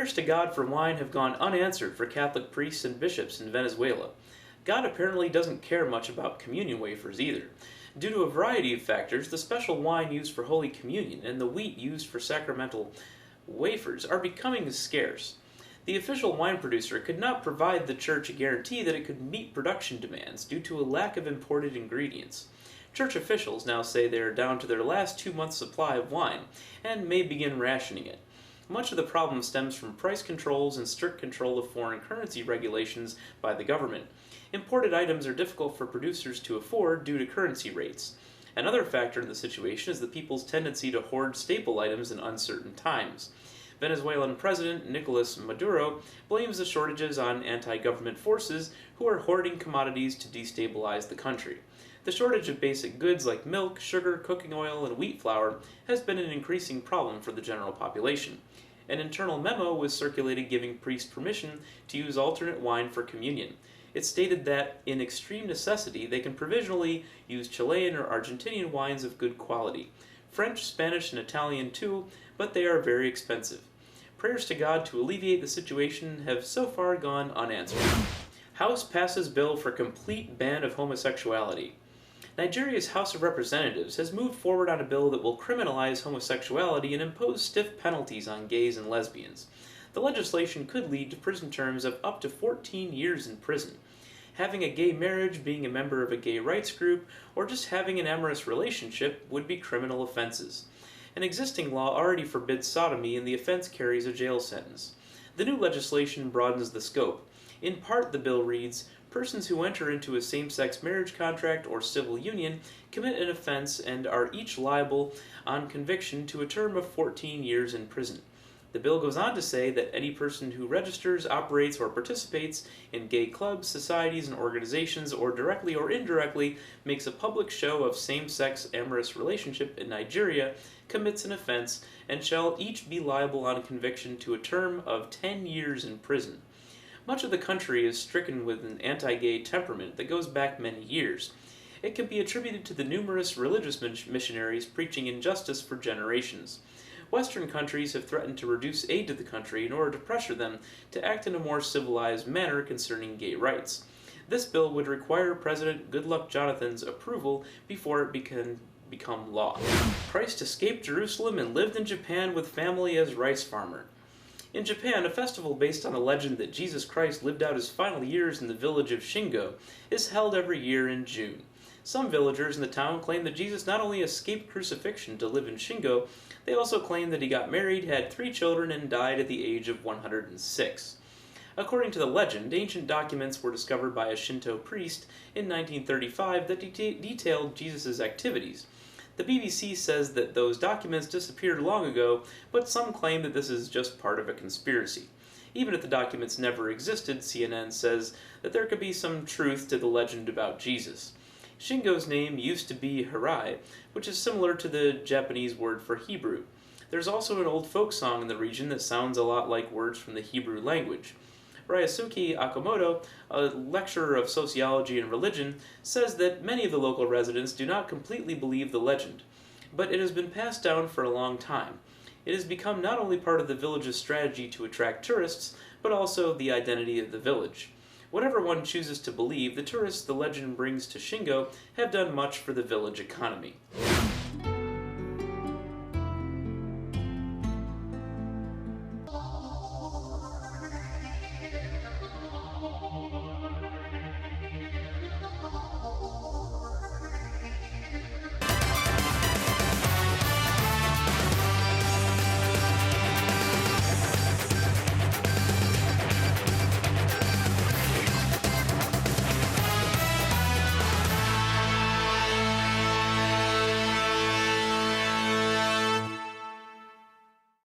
Prayers to God for wine have gone unanswered for Catholic priests and bishops in Venezuela. God apparently doesn't care much about communion wafers either. Due to a variety of factors, the special wine used for Holy Communion and the wheat used for sacramental wafers are becoming scarce. The official wine producer could not provide the church a guarantee that it could meet production demands due to a lack of imported ingredients. Church officials now say they are down to their last 2 months' supply of wine and may begin rationing it. Much of the problem stems from price controls and strict control of foreign currency regulations by the government. Imported items are difficult for producers to afford due to currency rates. Another factor in the situation is the people's tendency to hoard staple items in uncertain times. Venezuelan President Nicolas Maduro blames the shortages on anti-government forces who are hoarding commodities to destabilize the country. The shortage of basic goods like milk, sugar, cooking oil, and wheat flour has been an increasing problem for the general population. An internal memo was circulated giving priests permission to use alternate wine for communion. It stated that, in extreme necessity, they can provisionally use Chilean or Argentinian wines of good quality. French, Spanish, and Italian too, but they are very expensive. Prayers to God to alleviate the situation have so far gone unanswered. House passes bill for complete ban of homosexuality. Nigeria's House of Representatives has moved forward on a bill that will criminalize homosexuality and impose stiff penalties on gays and lesbians. The legislation could lead to prison terms of up to 14 years in prison. Having a gay marriage, being a member of a gay rights group, or just having an amorous relationship would be criminal offenses. An existing law already forbids sodomy, and the offense carries a jail sentence. The new legislation broadens the scope. In part, the bill reads, persons who enter into a same-sex marriage contract or civil union commit an offense and are each liable on conviction to a term of 14 years in prison. The bill goes on to say that any person who registers, operates, or participates in gay clubs, societies, and organizations, or directly or indirectly makes a public show of same-sex amorous relationship in Nigeria commits an offense and shall each be liable on conviction to a term of 10 years in prison. Much of the country is stricken with an anti-gay temperament that goes back many years. It can be attributed to the numerous religious missionaries preaching injustice for generations. Western countries have threatened to reduce aid to the country in order to pressure them to act in a more civilized manner concerning gay rights. This bill would require President Goodluck Jonathan's approval before it can become law. Christ escaped Jerusalem and lived in Japan with family as rice farmer. In Japan, a festival based on the legend that Jesus Christ lived out his final years in the village of Shingo is held every year in June. Some villagers in the town claim that Jesus not only escaped crucifixion to live in Shingo, they also claim that he got married, had 3 children, and died at the age of 106. According to the legend, ancient documents were discovered by a Shinto priest in 1935 that detailed Jesus' activities. The BBC says that those documents disappeared long ago, but some claim that this is just part of a conspiracy. Even if the documents never existed, CNN says that there could be some truth to the legend about Jesus. Shingo's name used to be Hirai, which is similar to the Japanese word for Hebrew. There's also an old folk song in the region that sounds a lot like words from the Hebrew language. Ryusuke Akamoto, a lecturer of sociology and religion, says that many of the local residents do not completely believe the legend, but it has been passed down for a long time. It has become not only part of the village's strategy to attract tourists, but also the identity of the village. Whatever one chooses to believe, the tourists the legend brings to Shingo have done much for the village economy.